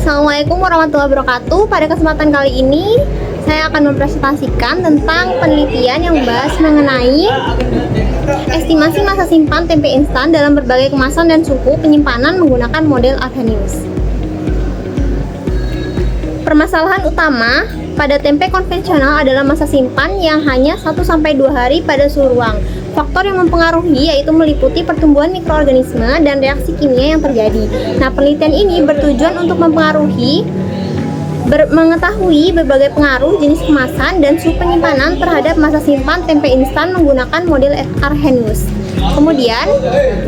Assalamualaikum warahmatullahi wabarakatuh. Pada kesempatan kali ini saya akan mempresentasikan tentang penelitian yang membahas mengenai estimasi masa simpan tempe instan dalam berbagai kemasan dan suhu penyimpanan menggunakan model Arrhenius. Permasalahan utama pada tempe konvensional adalah masa simpan yang hanya 1-2 hari pada suhu ruang. Faktor yang mempengaruhi yaitu meliputi pertumbuhan mikroorganisme dan reaksi kimia yang terjadi. Nah, penelitian ini bertujuan untuk mengetahui berbagai pengaruh jenis kemasan dan suhu penyimpanan terhadap masa simpan tempe instan menggunakan model Arrhenius. Kemudian,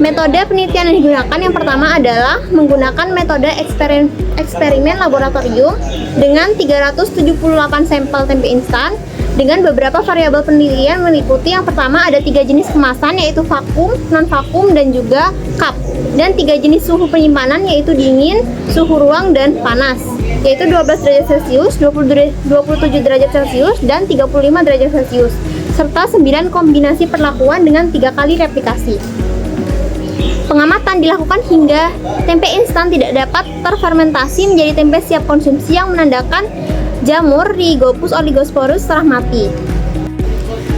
metode penelitian yang digunakan yang pertama adalah menggunakan metode eksperimen laboratorium dengan 378 sampel tempe instan dengan beberapa variabel penelitian meliputi yang pertama ada 3 jenis kemasan yaitu vakum, non-vakum, dan juga cup, dan 3 jenis suhu penyimpanan yaitu dingin, suhu ruang, dan panas yaitu 12 derajat Celcius, 27 derajat Celcius, dan 35 derajat Celcius serta 9 kombinasi perlakuan dengan 3 kali replikasi. Pengamatan dilakukan hingga tempe instan tidak dapat terfermentasi menjadi tempe siap konsumsi yang menandakan jamur Rhigopus oligosporus telah mati.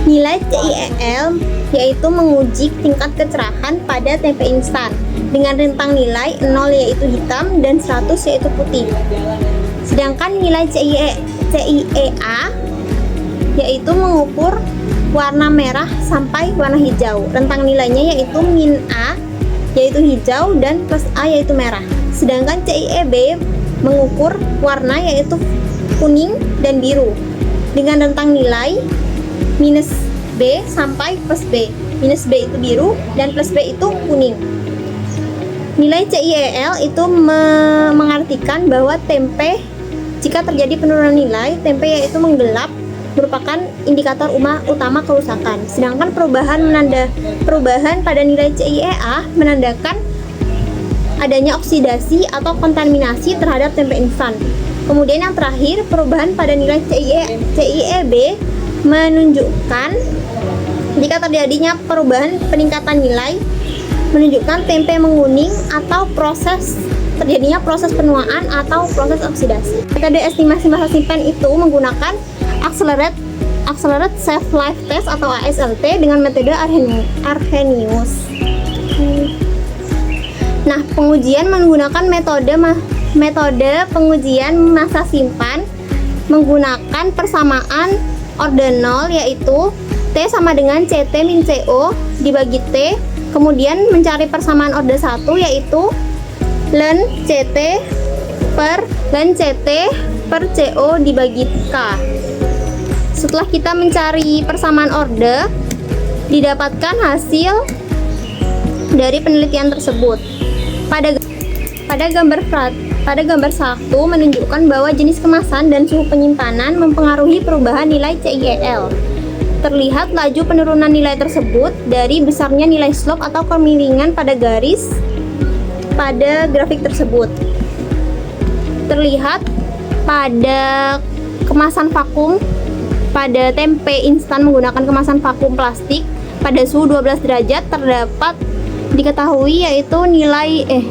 Nilai CIEL yaitu menguji tingkat kecerahan pada tempe instan dengan rentang nilai 0 yaitu hitam dan 100 yaitu putih. Sedangkan nilai CIEA yaitu mengukur warna merah sampai warna hijau. Rentang nilainya yaitu min A yaitu hijau dan plus A yaitu merah. Sedangkan CIEB mengukur warna yaitu kuning dan biru dengan rentang nilai minus B sampai plus B. Minus B itu biru dan plus B itu kuning. Nilai CIEL itu mengartikan bahwa tempe jika terjadi penurunan nilai tempe yaitu menggelap merupakan indikator utama kerusakan. Sedangkan perubahan pada nilai CIEA menandakan adanya oksidasi atau kontaminasi terhadap tempe instan. Kemudian yang terakhir, perubahan pada nilai CIEB menunjukkan jika terjadinya perubahan peningkatan nilai menunjukkan tempe menguning atau terjadinya proses penuaan atau proses oksidasi. Metode estimasi masa simpan itu menggunakan Accelerated Shelf Life Test atau ASLT dengan metode Arrhenius. Nah, pengujian menggunakan metode pengujian masa simpan menggunakan persamaan ordinal yaitu T sama dengan CT min CO dibagi T, kemudian mencari persamaan orde 1 yaitu ln CT per ln CT per CO dibagi K. Setelah kita mencari persamaan orde, didapatkan hasil dari penelitian tersebut. Pada gambar 1 menunjukkan bahwa jenis kemasan dan suhu penyimpanan mempengaruhi perubahan nilai CIEL. Terlihat laju penurunan nilai tersebut dari besarnya nilai slope atau kemiringan pada garis pada grafik tersebut. Terlihat pada kemasan vakum, pada tempe instan menggunakan kemasan vakum plastik pada suhu 12 derajat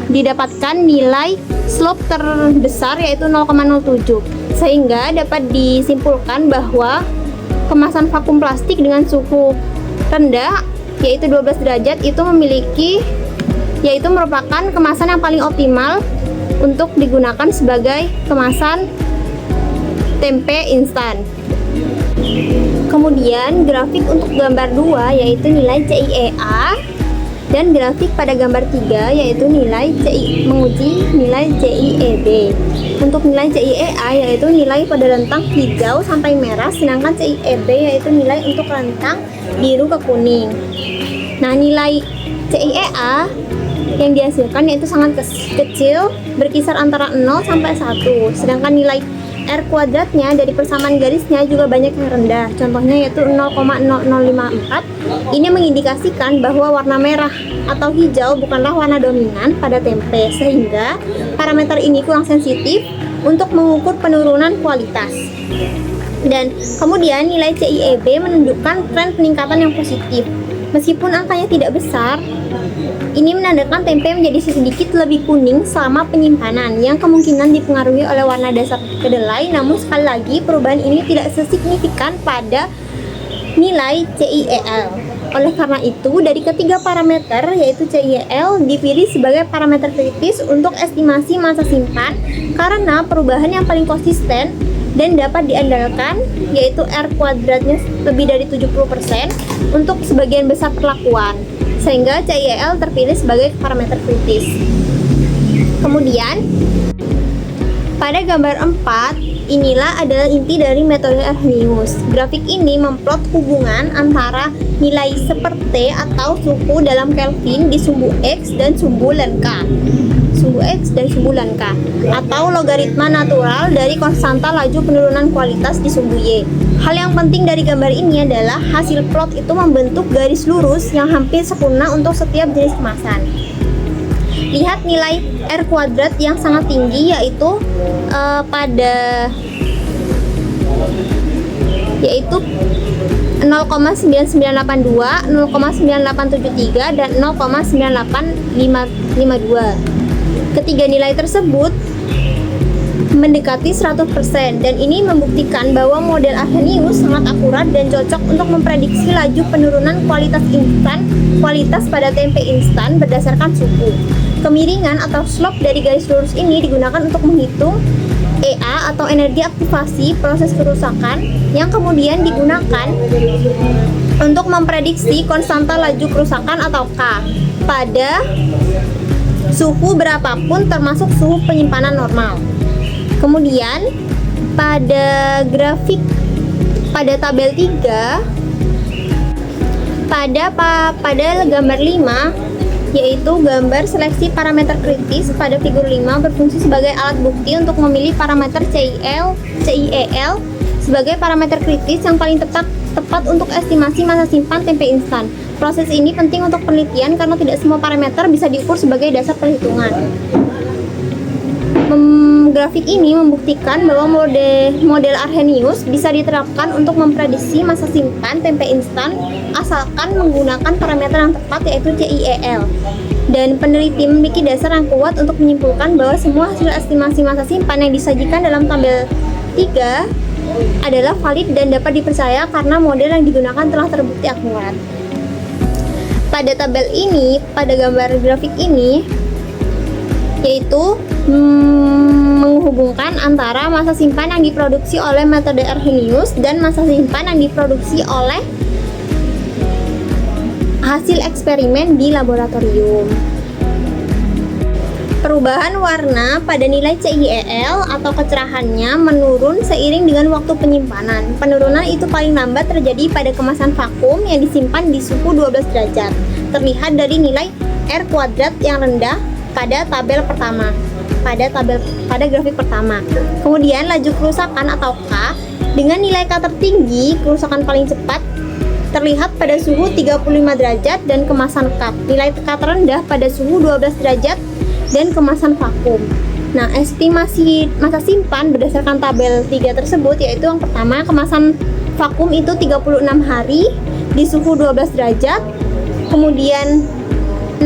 didapatkan nilai slope terbesar yaitu 0,07, sehingga dapat disimpulkan bahwa kemasan vakum plastik dengan suhu rendah yaitu 12 derajat itu merupakan kemasan yang paling optimal untuk digunakan sebagai kemasan tempe instan. Kemudian grafik untuk gambar 2 yaitu nilai CIEA dan grafik pada gambar 3 yaitu menguji nilai CIEB. Untuk nilai CIEA yaitu nilai pada rentang hijau sampai merah, sedangkan CIEB yaitu nilai untuk rentang biru ke kuning. Nah, nilai CIEA yang dihasilkan yaitu sangat kecil, berkisar antara 0 sampai 1, sedangkan nilai R kuadratnya dari persamaan garisnya juga banyak yang rendah, contohnya yaitu 0,0054. Ini mengindikasikan bahwa warna merah atau hijau bukanlah warna dominan pada tempe, sehingga parameter ini kurang sensitif untuk mengukur penurunan kualitas. Dan kemudian nilai CIEB menunjukkan tren peningkatan yang positif. Meskipun angkanya tidak besar, Ini menandakan tempe menjadi sedikit lebih kuning selama penyimpanan, yang kemungkinan dipengaruhi oleh warna dasar kedelai. Namun sekali lagi, perubahan ini tidak sesignifikan pada nilai CIEL. Oleh karena itu, dari ketiga parameter yaitu CIEL dipilih sebagai parameter kritis untuk estimasi masa simpan karena perubahan yang paling konsisten dan dapat diandalkan yaitu R kuadratnya lebih dari 70% untuk sebagian besar perlakuan, sehingga CIEL terpilih sebagai parameter kritis. Kemudian pada gambar 4, inilah adalah inti dari metode Arrhenius. Grafik ini memplot hubungan antara nilai seperti atau suhu dalam Kelvin di sumbu X dan sumbu ln K. Sumbu X dan sumbu ln K, atau logaritma natural dari konstanta laju penurunan kualitas di sumbu Y. Hal yang penting dari gambar ini adalah hasil plot itu membentuk garis lurus yang hampir sempurna untuk setiap jenis kemasan. Lihat nilai R kuadrat yang sangat tinggi yaitu pada 0,9982, 0,9873 dan 0,9852. Ketiga nilai tersebut mendekati 100% dan ini membuktikan bahwa model Arrhenius sangat akurat dan cocok untuk memprediksi laju penurunan kualitas pada tempe instan berdasarkan suhu. Kemiringan atau slope dari garis lurus ini digunakan untuk menghitung EA atau energi aktivasi proses kerusakan yang kemudian digunakan untuk memprediksi konstanta laju kerusakan atau K pada suhu berapapun termasuk suhu penyimpanan normal. Kemudian pada grafik pada tabel 3 pada gambar 5 yaitu gambar seleksi parameter kritis, pada figur 5 berfungsi sebagai alat bukti untuk memilih parameter CIEL sebagai parameter kritis yang paling tepat untuk estimasi masa simpan tempe instan. Proses ini penting untuk penelitian karena tidak semua parameter bisa diukur sebagai dasar perhitungan. Grafik ini membuktikan bahwa model Arrhenius bisa diterapkan untuk memprediksi masa simpan tempe instan asalkan menggunakan parameter yang tepat yaitu CIEL. Dan peneliti memiliki dasar yang kuat untuk menyimpulkan bahwa semua hasil estimasi masa simpan yang disajikan dalam tabel 3 adalah valid dan dapat dipercaya karena model yang digunakan telah terbukti akurat. Pada tabel ini, pada gambar grafik ini yaitu menghubungkan antara masa simpan yang diproduksi oleh metode Arrhenius dan masa simpan yang diproduksi oleh hasil eksperimen di laboratorium. Perubahan warna pada nilai CIEL atau kecerahannya menurun seiring dengan waktu penyimpanan. Penurunan itu paling lambat terjadi pada kemasan vakum yang disimpan di suhu 12 derajat. Terlihat dari nilai R kuadrat yang rendah pada tabel pertama. Pada grafik pertama. Kemudian laju kerusakan atau K dengan nilai K tertinggi, kerusakan paling cepat terlihat pada suhu 35 derajat dan kemasan cup. Nilai K terendah pada suhu 12 derajat dan kemasan vakum. Nah, estimasi masa simpan berdasarkan tabel 3 tersebut yaitu yang pertama, kemasan vakum itu 36 hari di suhu 12 derajat, kemudian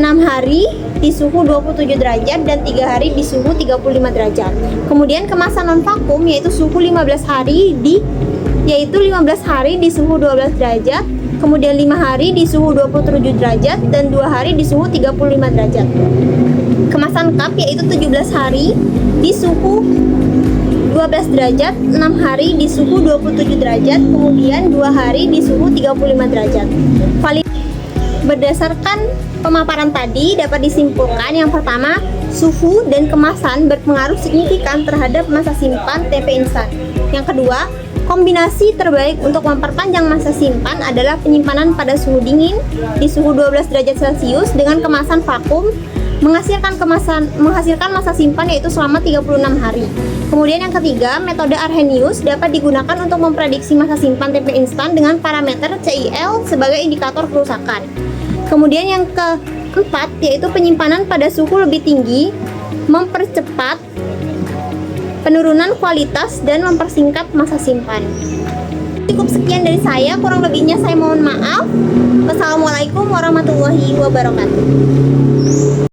6 hari di suhu 27 derajat dan 3 hari di suhu 35 derajat. Kemudian kemasan non vakum yaitu suhu 15 hari di suhu 12 derajat, kemudian 5 hari di suhu 27 derajat dan 2 hari di suhu 35 derajat. Kemasan cup yaitu 17 hari di suhu 12 derajat, 6 hari di suhu 27 derajat, kemudian 2 hari di suhu 35 derajat. Berdasarkan pemaparan tadi dapat disimpulkan yang pertama, suhu dan kemasan berpengaruh signifikan terhadap masa simpan tempe instan. Yang kedua, kombinasi terbaik untuk memperpanjang masa simpan adalah penyimpanan pada suhu dingin di suhu 12 derajat Celcius dengan kemasan vakum menghasilkan masa simpan yaitu selama 36 hari. Kemudian yang ketiga, metode Arrhenius dapat digunakan untuk memprediksi masa simpan tempe instan dengan parameter CIEL sebagai indikator kerusakan. Kemudian yang keempat yaitu penyimpanan pada suhu lebih tinggi mempercepat penurunan kualitas dan mempersingkat masa simpan. Cukup sekian dari saya, kurang lebihnya saya mohon maaf. Wassalamualaikum warahmatullahi wabarakatuh.